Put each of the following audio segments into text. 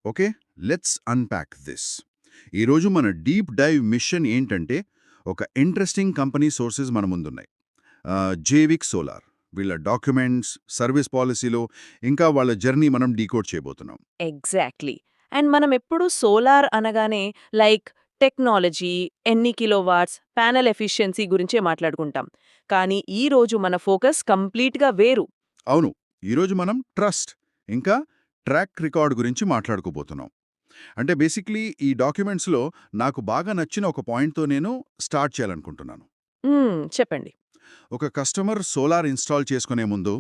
Okay, let's unpack this. ఈరోజు మన deep dive machine ఏంటంటే ఒక ఇంట్రెస్టింగ్ కంపెనీ సోర్సెస్ మన ముందున్నాయి. జేవిక్ సోలార్, వీళ్ళ డాక్యుమెంట్స్, సర్వీస్ పాలసీలో ఇంకా వాళ్ళ జర్నీ మనం డీకోడ్ చేయబోతున్నాం. ఎగ్జాక్ట్లీ. అండ్ మనం ఎప్పుడు సోలార్ అనగానే లైక్ టెక్నాలజీ, ఎన్ని కిలోవాట్స్, ప్యానెల్ ఎఫిషియన్సీ గురించే మాట్లాడుకుంటాం. కానీ ఈ రోజు మన ఫోకస్ కంప్లీట్గా వేరు. అవును, ఈరోజు మనం ట్రస్ట్ ఇంకా ట్రాక్ రికార్డ్ గురించి మాట్లాడుకోబోతున్నాం. అంటే బేసిక్లీ ఈ డాక్యుమెంట్స్లో నాకు బాగా నచ్చిన ఒక పాయింట్తో నేను స్టార్ట్ చేయాలనుకుంటున్నాను. చెప్పండి. ఒక కస్టమర్ సోలార్ ఇన్స్టాల్ చేసుకునే ముందు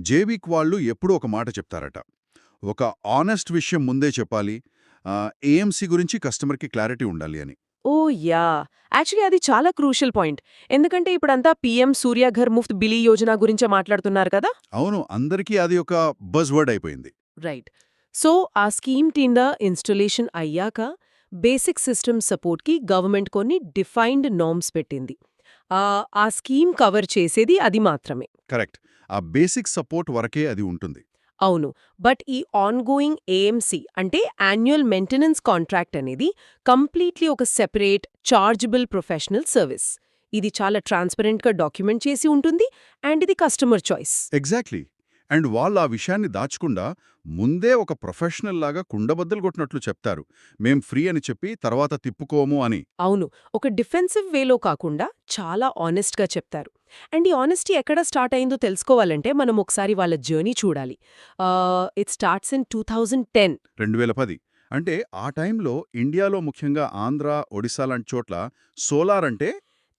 జేవిక్ వాళ్ళు ఎప్పుడూ ఒక మాట చెప్తారట. ఒక ఆనెస్ట్ విషయం ముందే చెప్పాలి, ఏఎంసీ గురించి కస్టమర్కి క్లారిటీ ఉండాలి అని. ఓ యా, యాక్చువల్లీ అది చాలా క్రూషియల్ పాయింట్. ఎందుకంటే ఇప్పుడంతా పీఎం సూర్యఘర్ ముఫ్త్ బిలీ యోజన గురించే మాట్లాడుతున్నారు కదా. అవును, అందరికీ అది ఒక బజ్ వర్డ్ అయిపోయింది. రైట్. సో ఆ స్కీమ్ కింద ఇన్స్టలేషన్ అయ్యాక బేసిక్ సిస్టమ్ సపోర్ట్కి గవర్నమెంట్ కొన్ని డిఫైన్డ్ నార్మ్స్ పెట్టింది. ఆ స్కీమ్ కవర్ చేసేది అది మాత్రమే. కరెక్ట్, ఆ బేసిక్ సపోర్ట్ వరకే అది ఉంటుంది. అవును. బట్ ఈ ఆన్గోయింగ్ ఏఎంసీ అంటే యాన్యువల్ మెయింటెనెన్స్ కాంట్రాక్ట్ అనేది కంప్లీట్లీ ఒక సెపరేట్ చార్జబుల్ ప్రొఫెషనల్ సర్వీస్. ఇది చాలా ట్రాన్స్పరెంట్గా డాక్యుమెంట్ చేసి ఉంటుంది అండ్ ఇది కస్టమర్ చాయిస్. ఎగ్జాక్ట్లీ. అండ్ వాళ్ళు ఆ విషయాన్ని దాచకుండా ముందే ఒక ప్రొఫెషనల్ లాగా కుండబద్దలు కొట్టినట్లు చెప్తారు. మేం ఫ్రీ అని చెప్పి తర్వాత తిప్పుకోము అని. అవును. ఒక డిఫెన్సివ్ వేలో కాకుండా చాలా ఆనెస్ట్గా చెప్తారు. అండ్ ఈ ఆనెస్టీ ఎక్కడ స్టార్ట్ అయిందో తెలుసుకోవాలంటే మనం ఒకసారి వాళ్ళ జర్నీ చూడాలి. It starts in 2010. 2010 అంటే ఆ టైంలో ఇండియాలో ముఖ్యంగా ఆంధ్ర, ఒడిశా లాంటి చోట్ల సోలార్ అంటే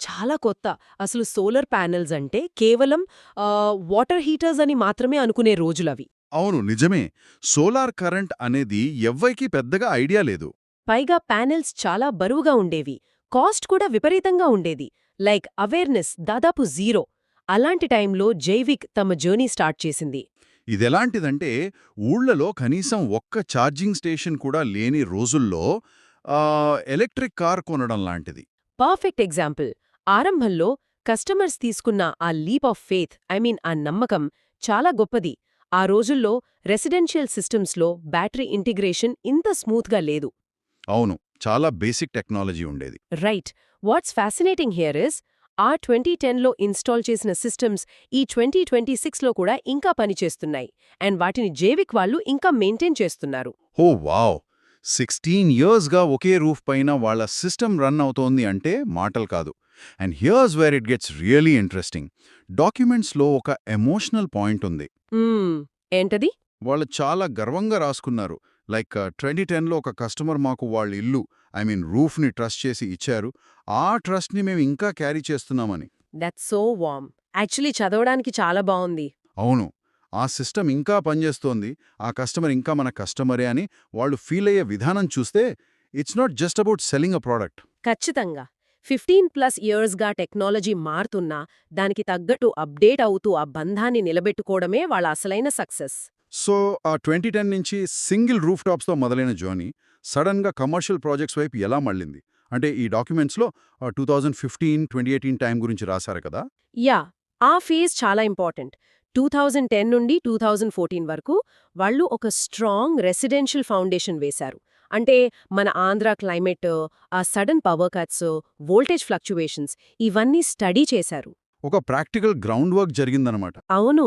చాలా కొత్త. అసలు సోలార్ ప్యానెల్స్ అంటే కేవలం వాటర్ హీటర్స్ అని మాత్రమే అనుకునే రోజులవి. అవును నిజమే, సోలార్ కరెంట్ అనేది ఎవ్వరికీ పెద్దగా ఐడియా లేదు. పైగా ప్యానెల్స్ చాలా బరువుగా ఉండేవి. కాస్ట్ కూడా విపరీతంగా ఉండేది. లైక్ అవేర్నెస్ దాదాపు జీరో. అలాంటి టైంలో జైవిక్ తమ జర్నీ స్టార్ట్ చేసింది. ఇదెలాంటిదంటే ఊళ్ళలో కనీసం ఒక్క ఛార్జింగ్ స్టేషన్ కూడా లేని రోజుల్లో ఎలక్ట్రిక్ కార్ కొనడం లాంటిది. Perfect example. ఆరంభంలో కస్టమర్స్ తీసుకున్న ఆ లీప్ ఆఫ్ ఫెయిత్, ఆ నమ్మకం చాలా గొప్పది. ఆ రోజుల్లో రెసిడెన్షియల్ సిస్టమ్స్లో బ్యాటరీ ఇంటిగ్రేషన్ ఇంత స్మూత్గా లేదు. అవును, చాలా బేసిక్ టెక్నాలజీ ఉండేది. Right. What's fascinating here is uh 2010లో ఇన్స్టాల్ చేసిన సిస్టమ్స్ ఈ 2026లో కూడా ఇంకా పనిచేస్తున్నాయి. అండ్ వాటిని జేవిక్ వాళ్ళు ఇంకా మెయింటైన్ చేస్తున్నారు. ఓ వావ్! 16 ఇయర్స్‌గా ఒకే రూఫ్ పైన వాళ్ళ సిస్టమ్ రన్ అవుతోంది అంటే మాటలు కాదు. And here's where it gets really interesting. డాక్యుమెంట్స్‌లో ఒక ఎమోషనల్ పాయింట్ ఉంది. మ్మ్. ఏంటది? వాళ్ళు చాలా గర్వంగా రాసుకున్నారు. లైక్ 2010లో ఒక కస్టమర్ మాకు వాళ్ళ ఇల్లు, రూఫ్‌ని ట్రస్ట్ చేసి ఇచ్చారు. ఆ ట్రస్ట్‌ని మేము ఇంకా క్యారీ చేస్తున్నామని. That's so warm. యాక్చువల్లీ చదవడానికి చాలా బావుంది. అవును, ఆ సిస్టమ్ ఇంకా పనిచేస్తోంది, ఆ కస్టమర్ ఇంకా మన కస్టమరే అని వాళ్ళు ఫీల్ అయ్యే విధానం చూస్తే it's not just about selling a product. ఖచ్చితంగా. 15+ ఇయర్స్గా టెక్నాలజీ మారుతున్నా దానికి తగ్గట్టు అప్డేట్ అవుతూ ఆ బంధాన్ని నిలబెట్టుకోవడమే వాళ్ళ అసలైన సక్సెస్. సో ఆ 2010 నుంచి సింగిల్ రూఫ్ టాప్స్తో మొదలైన జర్నీ సడన్గా కమర్షియల్ ప్రాజెక్ట్స్ వైపు ఎలా మళ్ళింది? అంటే ఈ డాక్యుమెంట్స్లో 2015, 2018 టైం గురించి రాశారు కదా. యా, ఆ ఫేజ్ చాలా ఇంపార్టెంట్. 2010 నుండి 2014 వరకు వాళ్ళు ఒక స్ట్రాంగ్ రెసిడెన్షియల్ ఫౌండేషన్ వేశారు. అంటే మన ఆంధ్ర క్లైమేట్, ఆ sudden power cuts, voltage fluctuations ఇవన్నీ స్టడీ చేశారు. ఒక ప్రాక్టికల్ గ్రౌండ్ వర్క్ జరిగిందనమాట. అవును.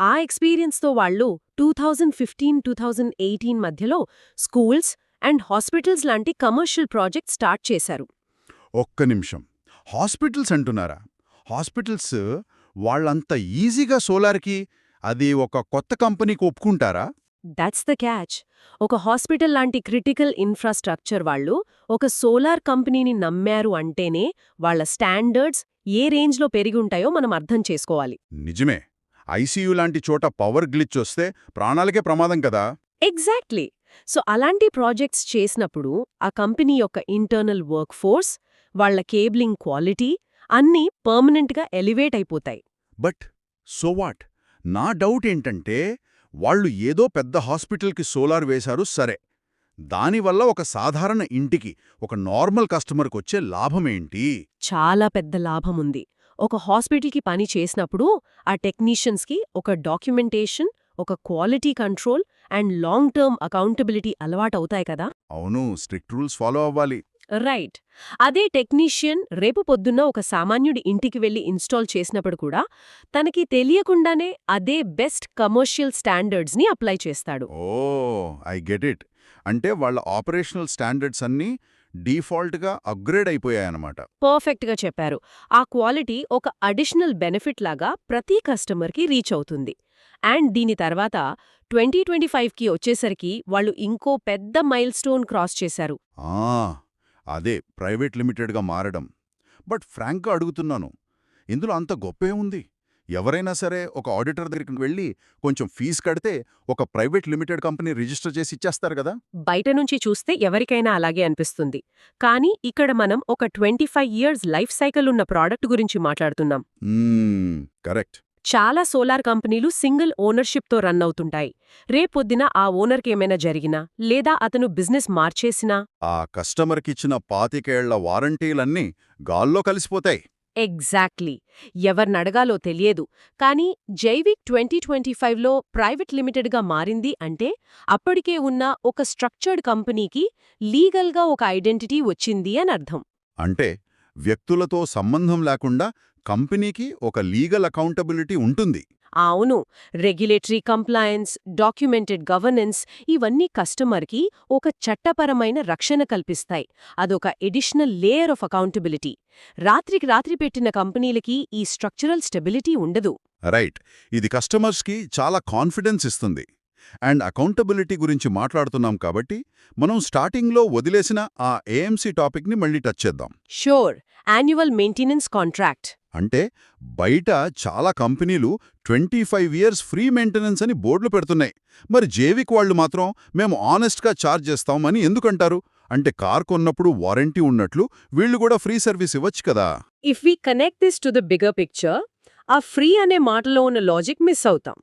ఆ ఎక్స్పీరియన్స్తో వాళ్ళు 2015-2018 మధ్యలో స్కూల్స్ అండ్ హాస్పిటల్స్ లాంటి కమర్షియల్ ప్రాజెక్ట్ స్టార్ట్ చేశారు. ఒక్క నిమిషం, హాస్పిటల్స్ అంటున్నారా? హాస్పిటల్స్ వాళ్ళంత ఈజీగా సోలార్కి అది ఒక కొత్త కంపెనీకి ఒప్పుకుంటారా? That's the catch. ఒక హాస్పిటల్ లాంటి క్రిటికల్ ఇన్ఫ్రాస్ట్రక్చర్ వాళ్ళు ఒక సోలార్ కంపెనీని నమ్మారు అంటేనే వాళ్ళ స్టాండర్డ్స్ ఏ రేంజ్లో పెరిగుంటాయో మనం అర్థం చేసుకోవాలి. నిజమే, ఐసీయూ లాంటి చోట పవర్ గ్లిచ్ వస్తే ప్రాణాలకే ప్రమాదం కదా. ఎగ్జాక్ట్లీ. సో అలాంటి ప్రాజెక్ట్స్ చేసినప్పుడు ఆ కంపెనీ యొక్క ఇంటర్నల్ వర్క్ ఫోర్స్, వాళ్ళ కేబులింగ్ క్వాలిటీ అన్నీ పర్మనెంట్గా ఎలివేట్ అయిపోతాయి. But so what? నా డౌట్ ఏంటంటే వాళ్ళు ఏదో పెద్ద హాస్పిటల్కి సోలార్ వేశారు సరే, దానివల్ల ఒక సాధారణ ఇంటికి, ఒక నార్మల్ కస్టమర్కొచ్చే లాభమేంటి? చాలా పెద్ద లాభముంది. ఒక హాస్పిటల్కి పని చేసినప్పుడు ఆ టెక్నీషియన్స్కి ఒక డాక్యుమెంటేషన్, ఒక quality control and long term accountability అలవాటవుతాయి కదా. అవును, స్ట్రిక్ట్ రూల్స్ ఫాలో అవ్వాలి. రైట్. అదే టెక్నీషియన్ రేపు పొద్దున్న ఒక సామాన్యుడి ఇంటికి వెళ్లి ఇన్స్టాల్ చేసినప్పుడు కూడా తనకి తెలియకుండానే అదే బెస్ట్ కమర్షియల్ స్టాండర్డ్స్ని అప్లై చేస్తాడు. ఓ, ఐ గెట్ ఇట్. అంటే వాళ్ళ ఆపరేషనల్ స్టాండర్డ్స్ అన్నీ డీఫాల్ట్గా అప్గ్రేడ్ అయిపోయాయన్నమాట. పర్ఫెక్ట్గా చెప్పారు. ఆ క్వాలిటీ ఒక అడిషనల్ బెనిఫిట్ లాగా ప్రతి కస్టమర్కి రీచ్ అవుతుంది. అండ్ దీని తర్వాత 2025కి వచ్చేసరికి వాళ్ళు ఇంకో పెద్ద మైల్ స్టోన్ క్రాస్ చేశారు. ఆ, అదే ప్రైవేట్ లిమిటెడ్గా మారడం. బట్ ఫ్రాంక్గా అడుగుతున్నాను, ఇందులో అంత గొప్పే ఉంది? ఎవరైనా సరే ఒక ఆడిటర్ దగ్గరికి వెళ్ళి కొంచెం ఫీజు కడితే ఒక ప్రైవేట్ లిమిటెడ్ కంపెనీ రిజిస్టర్ చేసి ఇచ్చేస్తారు కదా. బయట నుంచి చూస్తే ఎవరికైనా అలాగే అనిపిస్తుంది. కానీ ఇక్కడ మనం ఒక 25 ఇయర్స్ లైఫ్ సైకిల్ ఉన్న ప్రోడక్ట్ గురించి మాట్లాడుతున్నాం. కరెక్ట్. చాలా సోలార్ కంపెనీలు సింగిల్ ఓనర్షిప్తో రన్ అవుతుంటాయి. రేపొద్దున ఆ ఓనర్కేమైనా జరిగినా లేదా అతను బిజినెస్ మార్చేసినా ఆ కస్టమర్కిచ్చిన 25 ఏళ్ల వారంటీలన్నీ గాల్లో కలిసిపోతాయి. ఎగ్జాక్ట్లీ. ఎవర్నడగాలో తెలియదు. కానీ జైవిక్ 2025లో ప్రైవేట్ లిమిటెడ్గా మారింది అంటే అప్పటికే ఉన్న ఒక స్ట్రక్చర్డ్ కంపెనీకి లీగల్గా ఒక ఐడెంటిటీ వచ్చింది అని అర్థం. అంటే వ్యక్తులతో సంబంధం లేకుండా కంపెనీకి ఒక లీగల్ అకౌంటబిలిటీ ఉంటుంది. అవును. రెగ్యులేటరీ కంప్లయన్స్, డాక్యుమెంటెడ్ గవర్నెన్స్ ఇవన్నీ కస్టమర్కి ఒక చట్టపరమైన రక్షణ కల్పిస్తాయి. అదొక ఎడిషనల్ లేయర్ ఆఫ్ అకౌంటబిలిటీ. రాత్రికి రాత్రి పెట్టిన కంపెనీలకి ఈ స్ట్రక్చరల్ స్టెబిలిటీ ఉండదు. రైట్. ఇది కస్టమర్స్కి చాలా కాన్ఫిడెన్స్ ఇస్తుంది. అండ్ అకౌంటబిలిటీ గురించి మాట్లాడుతున్నాం కాబట్టి మనం స్టార్టింగ్లో వదిలేసిన ఆ ఏఎంసీ టాపిక్ని మళ్ళీ టచ్ చేద్దాం. షూర్. Annual maintenance contract. అంటే బయట చాలా కంపెనీలు 25 ఇయర్స్ ఫ్రీ మెయింటెనెన్స్ అని బోర్డులు పెడుతున్నాయి. మరి జేవిక్ వాళ్ళు మాత్రం మేము ఆనెస్ట్గా ఛార్జ్ చేస్తామని ఎందుకంటారు? అంటే కార్ కొన్నప్పుడు వారంటీ ఉన్నట్లు వీళ్ళు కూడా ఫ్రీ సర్వీస్ ఇవ్వచ్చు కదా. If we connect this to the bigger picture, ఆ ఫ్రీ అనే మాటలో ఉన్న లాజిక్ మిస్ అవుతాం.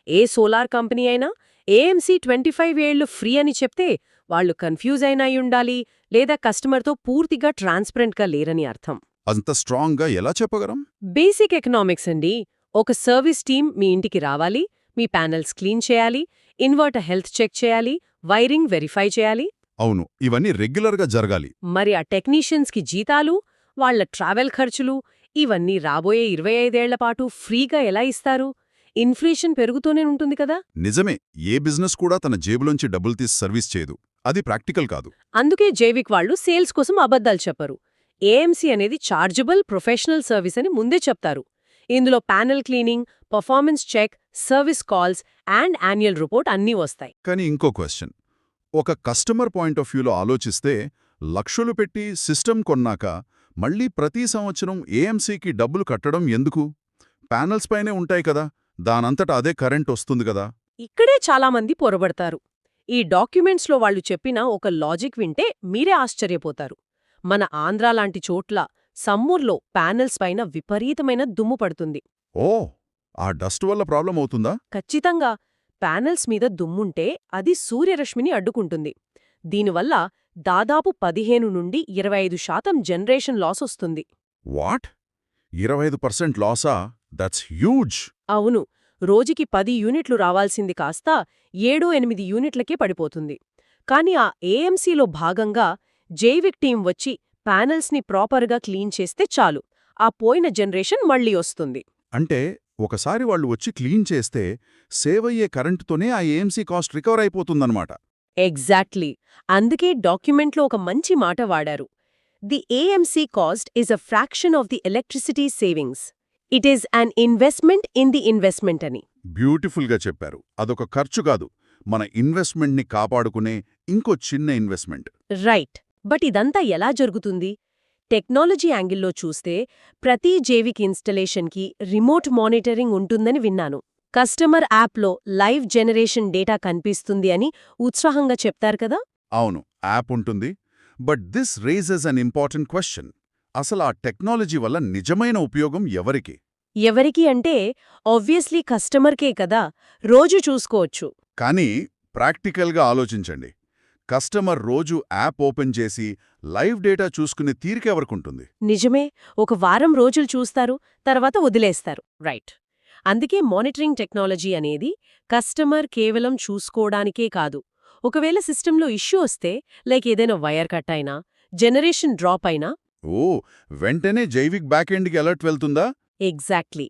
ఏ సోలార్ కంపెనీ అయినా ఏఎంసీ 25 ఏళ్లు ఫ్రీ అని చెప్తే వాళ్ళు కన్ఫ్యూజ్ అయినాయుండాలి, లేదా కస్టమర్తో పూర్తిగా ట్రాన్స్పరెంట్గా లేరని అర్థం. అంత స్ట్రాంగ్గా ఎలా చెప్పగలం? బేసిక్ ఎకనామిక్స్ అండి. ఒక సర్వీస్ టీమ్ మీ ఇంటికి రావాలి, మీ ప్యానెల్స్ క్లీన్ చేయాలి, ఇన్వర్టర్ హెల్త్ చెక్ చేయాలి, వైరింగ్ వెరిఫై చేయాలి. అవును, ఇవన్నీ రెగ్యులర్గా జరగాలి. మరి ఆ టెక్నీషియన్స్కి జీతాలు, వాళ్ల ట్రావెల్ ఖర్చులు ఇవన్నీ రాబోయే 25 ఏళ్ల పాటు ఫ్రీగా ఎలా ఇస్తారు? ఇన్ఫ్లేషన్ పెరుగుతూనే ఉంటుంది కదా. నిజమే, ఏ బిజినెస్ కూడా తన జేబులోంచి డబ్బులు తీసి సర్వీస్ చేయదు. అది ప్రాక్టికల్ కాదు. అందుకే జైవిక్ వాళ్ళు సేల్స్ కోసం అబద్ధాలు చెప్పరు. ఏఎంసీ అనేది చార్జబుల్ ప్రొఫెషనల్ సర్వీస్ అని ముందే చెప్తారు. ఇందులో panel cleaning, performance check, service calls and annual report అన్నీ వస్తాయి. కానీ ఇంకో క్వశ్చన్, ఒక కస్టమర్ పాయింట్ ఆఫ్ వ్యూలో ఆలోచిస్తే లక్షలు పెట్టి సిస్టమ్ కొన్నాక మళ్ళీ ప్రతి సంవత్సరం ఏఎంసీకి డబ్బులు కట్టడం ఎందుకు? ప్యానెల్స్ పైనే ఉంటాయి కదా, దానంతట అదే కరెంట్ వస్తుంది కదా. ఇక్కడే చాలామంది పొరబడతారు. ఈ డాక్యుమెంట్స్లో వాళ్ళు చెప్పిన ఒక లాజిక్ వింటే మీరే ఆశ్చర్యపోతారు. మన ఆంధ్రా లాంటి చోట్ల సమ్మూర్లో ప్యానెల్స్ పైన విపరీతమైన దుమ్ము పడుతుంది. ఓ, ఆ డస్ట్ వల్ల ప్రాబ్లం అవుతుందా? ఖచ్చితంగా. ప్యానెల్స్ మీద దుమ్ముంటే అది సూర్యరశ్మిని అడ్డుకుంటుంది. దీనివల్ల దాదాపు 15 నుండి 25% జనరేషన్ లాస్ వస్తుంది. వాట్? 25% లాసా? That's huge. అవును. రోజుకి 10 యూనిట్లు రావాల్సింది కాస్త 7-8 యూనిట్లకే పడిపోతుంది. కాని ఆ ఏఎంసీలో భాగంగా జైవిక్ టీం వచ్చి ప్యానెల్స్ని ప్రాపర్గా క్లీన్ చేస్తే చాలు, ఆ పోయిన జనరేషన్ మళ్ళీ వస్తుంది. అంటే ఒకసారి వాళ్ళు వచ్చి క్లీన్ చేస్తే సేవ్ అయ్యే కరెంటుతోనే ఆ ఏఎంసీ కాస్ట్ రికవర్ అయిపోతుందన్నమాట. ఎగ్జాక్ట్లీ. అందుకే డాక్యుమెంట్లో ఒక మంచి మాట వాడారు. The AMC cost is a fraction of the electricity savings. It is an investment in the investment అని. బ్యూటిఫుల్గా చెప్పారు. అదొక ఖర్చు కాదు, మన ఇన్వెస్ట్మెంట్ని కాపాడుకునే ఇంకో చిన్న ఇన్వెస్ట్మెంట్. రైట్. బట్ ఇదంతా ఎలా జరుగుతుంది? టెక్నాలజీ యాంగిల్లో చూస్తే ప్రతి జైవిక్ ఇన్స్టలేషన్కి రిమోట్ మానిటరింగ్ ఉంటుందని విన్నాను. కస్టమర్ యాప్లో లైవ్ జనరేషన్ డేటా కనిపిస్తుంది అని ఉత్సాహంగా చెప్తారు కదా. అవును, యాప్ ఉంటుంది. But this raises an important question. అసలు ఆ టెక్నాలజీ వల్ల నిజమైన ఉపయోగం ఎవరికి? ఎవరికి అంటే ఆబ్వియస్లీ కస్టమర్కే కదా, రోజు చూసుకోవచ్చు. కానీ ప్రాక్టికల్గా ఆలోచించండి. కస్టమర్ రోజు యాప్ ఓపెన్ చేసి లైవ్ డేటా చూసుకునే తీరికెవరకుంటుంది? నిజమే. ఒక వారం రోజులు చూస్తారు, తర్వాత వదిలేస్తారు. రైట్. అందుకే మానిటరింగ్ టెక్నాలజీ అనేది కస్టమర్ కేవలం చూసుకోవడానికే కాదు. ఒకవేళ సిస్టంలో ఇష్యూ వస్తే, లైక్ ఏదైనా వైర్ కట్ అయినా, జనరేషన్ డ్రాప్ అయినా, ఓ, వెంటనే జైవిక్ బ్యాకెండ్కి అలర్ట్ వెళ్తుందా? ఎగ్జాక్ట్లీ,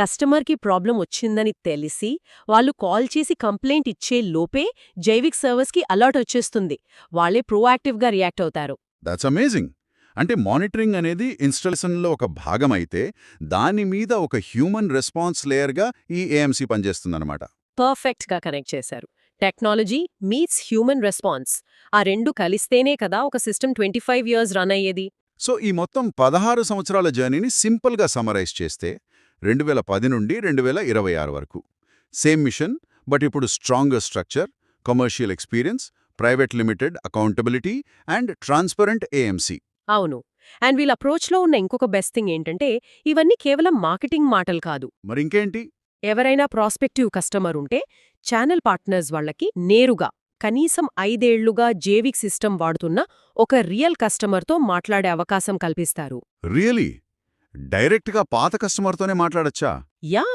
కస్టమర్కి ప్రాబ్లం వచ్చిందని తెలిసి వాళ్ళు కాల్ చేసి కంప్లైంట్ ఇచ్చే లోపే జైవిక్ సర్వర్స్కి అలర్ట్ వచ్చేస్తుంది. వాళ్ళే ప్రోయాక్టివ్గా రియాక్ట్ అవుతారు. That's amazing. అంటే మానిటరింగ్ అనేది ఇన్స్టాలేషన్లో ఒక భాగమైతే దాని మీద ఒక హ్యూమన్ రెస్పాన్స్ లేయర్గా ఈ ఏఎంసీ పనిచేస్తుందన్నమాట. పర్ఫెక్ట్గా కనెక్ట్ చేశారు. Technology meets human response. ఆ రెండు కలిస్తేనే కదా ఒక సిస్టమ్ 25 years రన్ అయ్యేది. సో ఈ మొత్తం 16 సంవత్సరాల జర్నీని సింపుల్గా సమరైజ్ చేస్తే 2010 నుండి 2026 వరకు సేమ్ మిషన్, బట్ ఇప్పుడు stronger structure, commercial experience, private limited accountability and transparent AMC. అవును. అండ్ వీళ్ళ అప్రోచ్లో ఉన్న ఇంకొక బెస్ట్ థింగ్ ఏంటంటే, ఇవన్నీ కేవలం మార్కెటింగ్ మాటలు కాదు. మరింకేంటి? ఎవరైనా ప్రాస్పెక్టివ్ కస్టమర్ ఉంటే ఛానల్ పార్ట్నర్స్ వాళ్ళకి నేరుగా కనీసం 5 ఏళ్లుగా జేవిక్ సిస్టమ్ వాడుతున్న ఒక రియల్ కస్టమర్తో మాట్లాడే అవకాశం కల్పిస్తారు. రియలీ? డైరెక్ట్గా పాత కస్టమర్తోనే మాట్లాడచ్చా? Ya,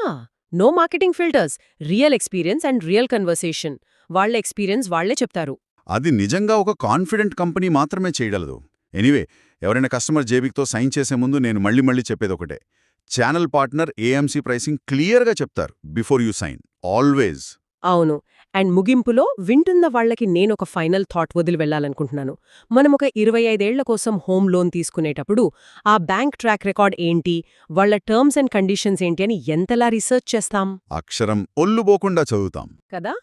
no marketing filters, real experience and real conversation. వాళ్ళ ఎక్స్పీరియన్స్ వాళ్లే చెప్తారు. అది నిజంగా ఒక కాన్ఫిడెంట్ కంపెనీ మాత్రమే చేయగలదు. ఎనీవే, ఎవరైనా కస్టమర్ జేబిక్తో సైన్ చేసే ముందు నేను మళ్ళీ చెప్పేదొకటే, ఛానల్ పార్ట్నర్ ఏఎంసీ ప్రైసింగ్ క్లియర్గా చెప్తారు బిఫోర్ యూ సైన్, ఆల్వేజ్. అవును. అండ్ ముగింపులో వింటున్న వాళ్లకి నేనొక ఫైనల్ థాట్ వదిలి వెళ్లాలనుకుంటున్నాను. మనం ఒక 25 ఏళ్ల కోసం హోమ్ లోన్ తీసుకునేటప్పుడు ఆ బ్యాంక్ ట్రాక్ రికార్డ్ ఏంటి, వాళ్ళ టర్మ్స్ అండ్ కండిషన్స్ ఏంటి అని ఎంతలా రీసెర్చ్ చేస్తాం? అక్షరం ఒల్లుబోకుండా చదువుతాం కదా.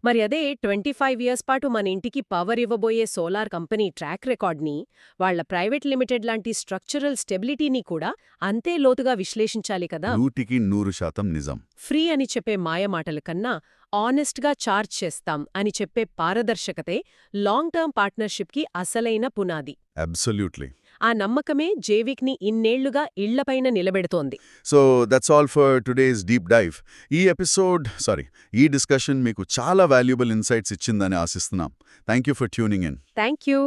మరి అదే 25 years పాటు మన ఇంటికి పవర్ ఇవ్వబోయే సోలార్ కంపెనీ ట్రాక్ రికార్డ్ని, వాళ్ళ ప్రైవేట్ లిమిటెడ్ లాంటి స్ట్రక్చరల్ స్టెబిలిటీని కూడా అంతే లోతుగా విశ్లేషించాలి కదా. 100% నిజం. ఫ్రీ అని చెప్పే మాయమాటల కన్నా ఆనెస్ట్గా చార్జ్ చేస్తాం అని చెప్పే పారదర్శకతే లాంగ్ టర్మ్ పార్ట్నర్షిప్కి అసలైన పునాది. అబ్సల్యూట్లీ. ఆ నమ్మకమే జేవిక్ని ఇన్నేళ్లుగా ఇళ్లపైన నిలబెడుతోంది. So that's all for today's deep dive. ఈ డిస్కషన్ మీకు చాలా వాల్యుబుల్ ఇన్సైట్స్ ఇచ్చిందని ఆశిస్తున్నాం. Thank you for tuning in. Thank you.